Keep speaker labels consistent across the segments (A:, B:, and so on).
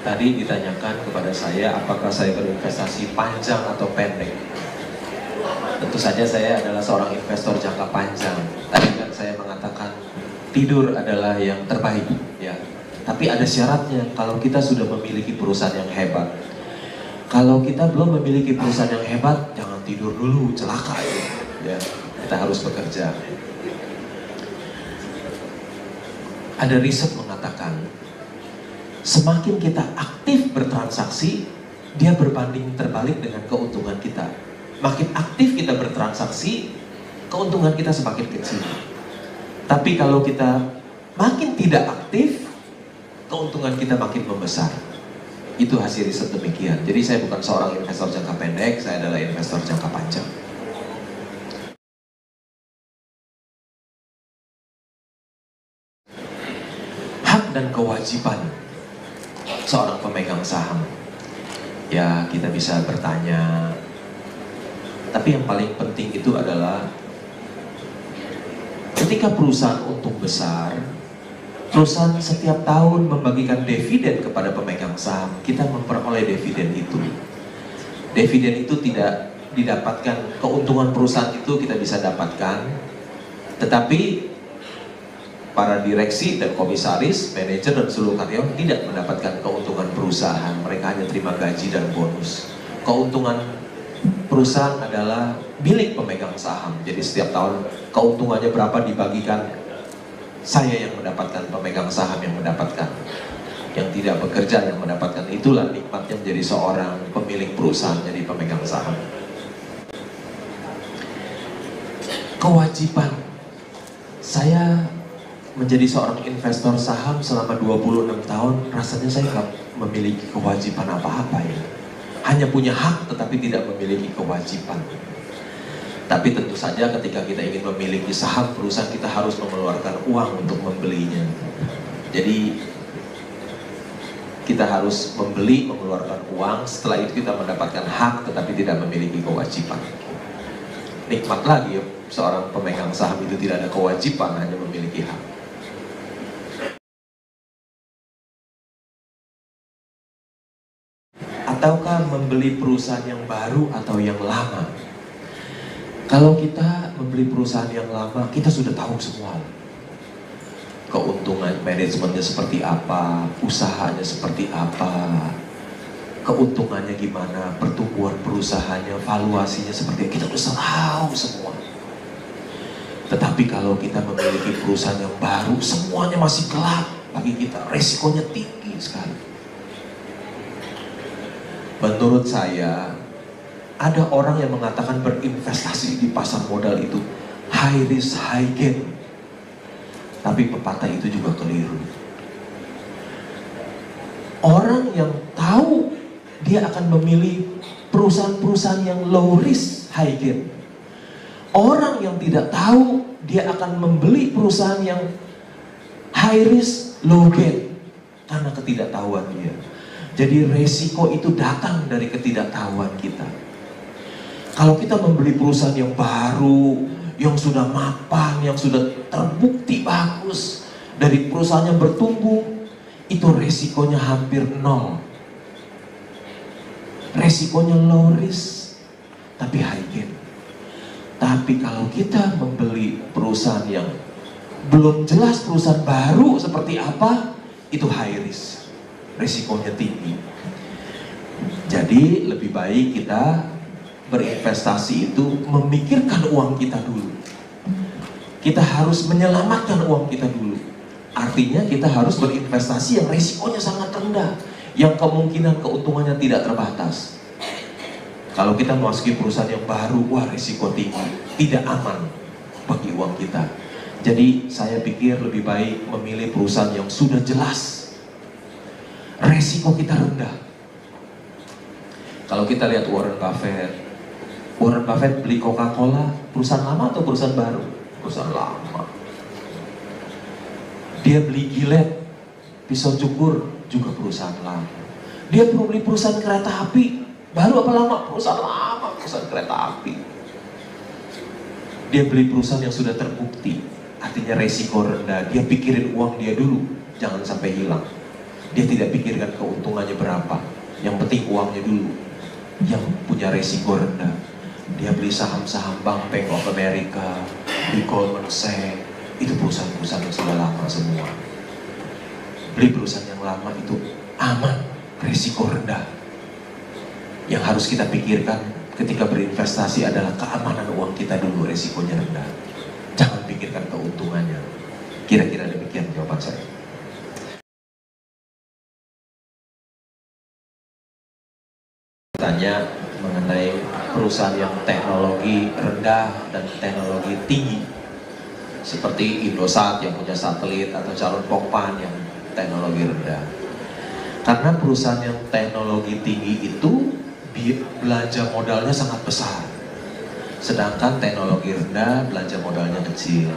A: Tadi ditanyakan kepada saya apakah saya berinvestasi panjang atau pendek. Tentu saja saya adalah seorang investor jangka panjang. Tadi kan saya mengatakan tidur adalah yang terbaik, ya. Tapi ada syaratnya kalau kita sudah memiliki perusahaan yang hebat. Kalau kita belum memiliki perusahaan yang hebat, jangan tidur dulu, celaka ya. Kita harus bekerja. Ada riset mengatakan semakin kita aktif bertransaksi, dia berbanding terbalik dengan keuntungan kita. Makin aktif kita bertransaksi, keuntungan kita semakin kecil. Tapi kalau kita makin tidak aktif, keuntungan kita makin membesar. Itu hasil riset demikian. Jadi saya bukan seorang investor jangka pendek, saya adalah investor jangka panjang. Hak dan kewajiban seorang pemegang saham. Ya, kita bisa bertanya. Tapi yang paling penting itu adalah ketika perusahaan untung besar, perusahaan setiap tahun membagikan dividen kepada pemegang saham, kita memperoleh dividen itu. Dividen itu tidak didapatkan, keuntungan perusahaan itu kita bisa dapatkan, tetapi para direksi dan komisaris, manajer dan seluruh karyawan tidak mendapatkan keuntungan perusahaan. Mereka hanya terima gaji dan bonus. Keuntungan perusahaan adalah milik pemegang saham. Jadi setiap tahun keuntungannya berapa dibagikan, saya yang mendapatkan, pemegang saham yang mendapatkan. Yang tidak bekerja yang mendapatkan. Itulah nikmatnya menjadi seorang pemilik perusahaan, jadi pemegang saham. Kewajiban. Saya menjadi seorang investor saham selama 26 tahun, rasanya saya nggak memiliki kewajiban apa-apa ya. Hanya punya hak tetapi tidak memiliki kewajiban. Tapi tentu saja ketika kita ingin memiliki saham perusahaan, kita harus mengeluarkan uang untuk membelinya. Jadi kita harus membeli, mengeluarkan uang, setelah itu kita mendapatkan hak tetapi tidak memiliki kewajiban. Nikmat lagi ya, seorang pemegang saham itu tidak ada kewajiban, hanya memiliki hak. Ataukah membeli perusahaan yang baru atau yang lama? Kalau kita membeli perusahaan yang lama, kita sudah tahu semua. Keuntungan manajemennya seperti apa, usahanya seperti apa, keuntungannya gimana, pertumbuhan perusahaannya, valuasinya seperti apa, kita sudah tahu semua. Tetapi kalau kita memiliki perusahaan yang baru, semuanya masih gelap bagi kita, resikonya tinggi sekali. Menurut saya, ada orang yang mengatakan berinvestasi di pasar modal itu high risk, high gain. Tapi pepatah itu juga keliru. Orang yang tahu dia akan memilih perusahaan-perusahaan yang low risk, high gain. Orang yang tidak tahu dia akan membeli perusahaan yang high risk, low gain. Karena ketidaktahuan dia. Jadi resiko itu datang dari ketidaktahuan kita. Kalau kita membeli perusahaan yang baru, yang sudah mapan, yang sudah terbukti bagus, dari perusahaan yang bertumbuh, itu resikonya hampir nol. Resikonya low risk, tapi high gain. Tapi kalau kita membeli perusahaan yang belum jelas perusahaan baru seperti apa, itu high risk. Risikonya tinggi. Jadi lebih baik kita berinvestasi itu memikirkan uang kita dulu. Kita harus menyelamatkan uang kita dulu. Artinya kita harus berinvestasi yang risikonya sangat rendah, yang kemungkinan keuntungannya tidak terbatas. Kalau kita memasuki perusahaan yang baru, wah risiko tinggi, tidak aman bagi uang kita. Jadi saya pikir lebih baik memilih perusahaan yang sudah jelas resiko kita rendah. Kalau kita lihat Warren Buffett beli Coca-Cola, perusahaan lama atau perusahaan baru? Perusahaan lama. Dia beli Gillette, pisau cukur, juga perusahaan lama. Dia beli perusahaan kereta api, baru apa lama? Perusahaan lama, perusahaan kereta api. Dia beli perusahaan yang sudah terbukti, artinya resiko rendah. Dia pikirin uang dia dulu, jangan sampai hilang. Dia tidak pikirkan keuntungannya berapa, yang penting uangnya dulu. Yang punya resiko rendah, dia beli saham-saham Bank of America, di Goldman Sachs, itu perusahaan-perusahaan yang sudah lama semua. Beli perusahaan yang lama itu aman, resiko rendah. Yang harus kita pikirkan ketika berinvestasi adalah keamanan uang kita dulu, resikonya rendah. Jangan pikirkan keuntungannya. Kira-kira demikian jawaban saya. Tanya mengenai perusahaan yang teknologi rendah dan teknologi tinggi, seperti Indosat yang punya satelit atau calon Pokpan yang teknologi rendah. Karena perusahaan yang teknologi tinggi itu belanja modalnya sangat besar, sedangkan teknologi rendah belanja modalnya kecil,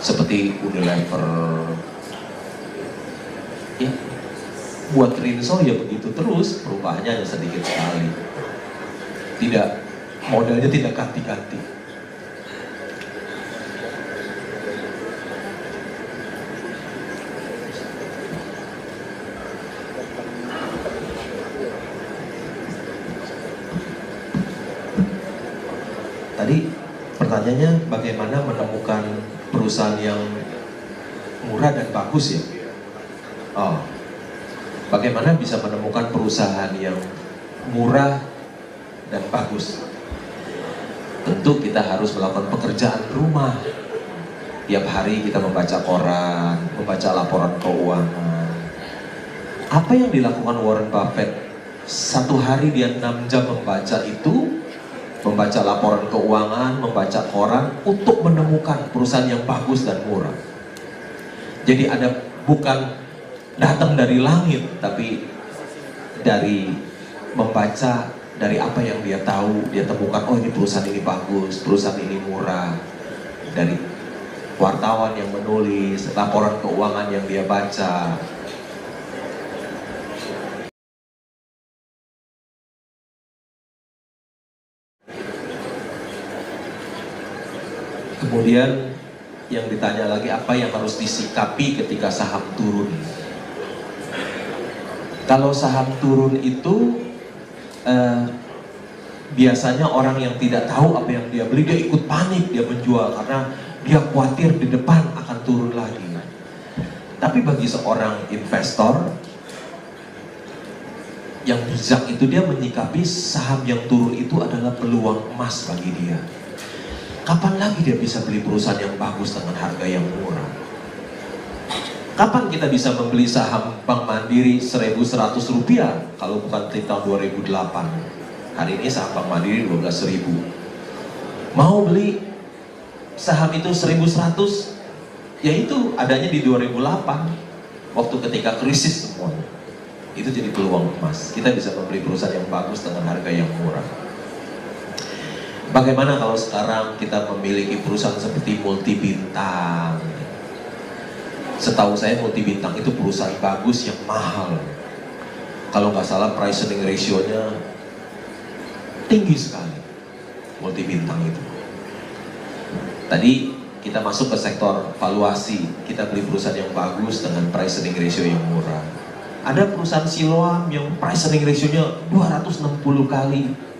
A: seperti Unilever. Ya, buat Rinso ya begitu terus, perubahannya hanya sedikit sekali, tidak, modalnya tidak ganti-ganti. Tadi pertanyaannya bagaimana menemukan perusahaan yang murah dan bagus ya? Oh, bagaimana bisa menemukan perusahaan yang murah dan bagus? Tentu kita harus melakukan pekerjaan rumah. Tiap hari kita membaca koran, membaca laporan keuangan. Apa yang dilakukan Warren Buffett? Satu hari dia 6 jam membaca itu, membaca laporan keuangan, membaca koran untuk menemukan perusahaan yang bagus dan murah. Jadi ada, bukan datang dari langit, tapi dari membaca, dari apa yang dia tahu, dia temukan, oh ini perusahaan ini bagus, perusahaan ini murah. Dari wartawan yang menulis, laporan keuangan yang dia baca. Kemudian yang ditanya lagi, apa yang harus disikapi ketika saham turun? Kalau saham turun itu biasanya orang yang tidak tahu apa yang dia beli, dia ikut panik, dia menjual karena dia khawatir di depan akan turun lagi. Tapi bagi seorang investor yang bijak itu, dia menyikapi saham yang turun itu adalah peluang emas bagi dia. Kapan lagi dia bisa beli perusahaan yang bagus dengan harga yang murah? Kapan kita bisa membeli saham Bank Mandiri 1.100 rupiah kalau bukan di tahun 2008? Hari ini saham Bank Mandiri 12.000. Mau beli saham itu 1.100, yaitu adanya di 2008, waktu ketika krisis semuanya. Itu jadi peluang emas. Kita bisa membeli perusahaan yang bagus dengan harga yang murah. Bagaimana kalau sekarang kita memiliki perusahaan seperti Multi Bintang? Setahu saya Multi Bintang itu perusahaan bagus yang mahal. Kalau nggak salah price earning ratio-nya tinggi sekali. Multi Bintang itu. Tadi kita masuk ke sektor valuasi, kita beli perusahaan yang bagus dengan price earning ratio yang murah. Ada perusahaan Siloam yang price earning ratio-nya 260 kali.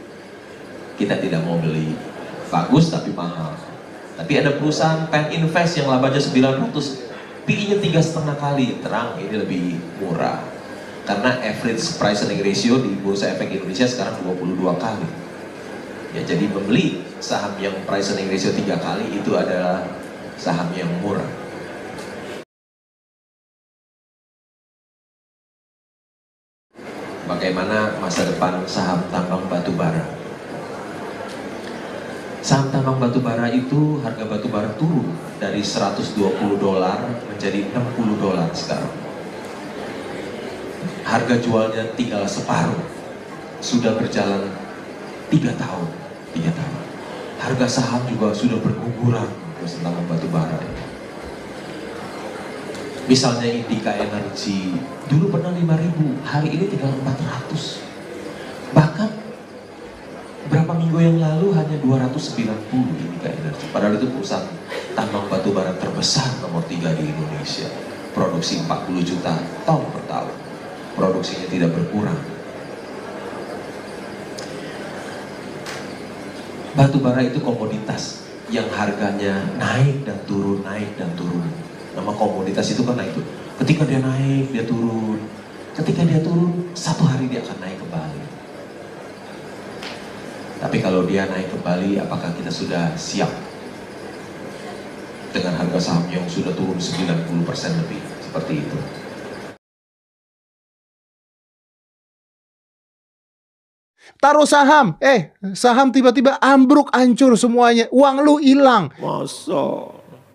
A: Kita tidak mau beli, bagus tapi mahal. Tapi ada perusahaan Pen Invest yang labanya 900, PI-nya 3,5 kali, terang ini lebih murah. Karena average price earning ratio di Bursa Efek Indonesia sekarang 22 kali. Ya, jadi membeli saham yang price earning ratio 3 kali itu adalah saham yang murah. Bagaimana masa depan saham tambang batu bara? Saham tambang batu bara itu harga batu bara turun dari $120 menjadi $60 sekarang. Harga jualnya tinggal separuh. Sudah berjalan 3 tahun. Harga saham juga sudah berguguran tentang batu bara. Misalnya Indika Energy dulu pernah 5.000, hari ini tinggal 400. Bahkan berapa minggu yang lalu hanya 290 Indika Energy. Padahal itu perusahaan tambang batu bara terbesar nomor 3 di Indonesia. produksi 40 juta ton per tahun. Produksinya tidak berkurang. Batu bara itu komoditas yang harganya naik dan turun, naik dan turun. Nama komoditas itu kan naik turun. Ketika dia naik, dia turun. Ketika dia turun, satu hari dia akan naik kembali. Tapi kalau dia naik kembali, apakah kita sudah siap dengan harga saham yang sudah turun 90% lebih? Seperti itu.
B: Taruh saham, saham tiba-tiba ambruk, hancur semuanya, uang lu hilang.
C: Masa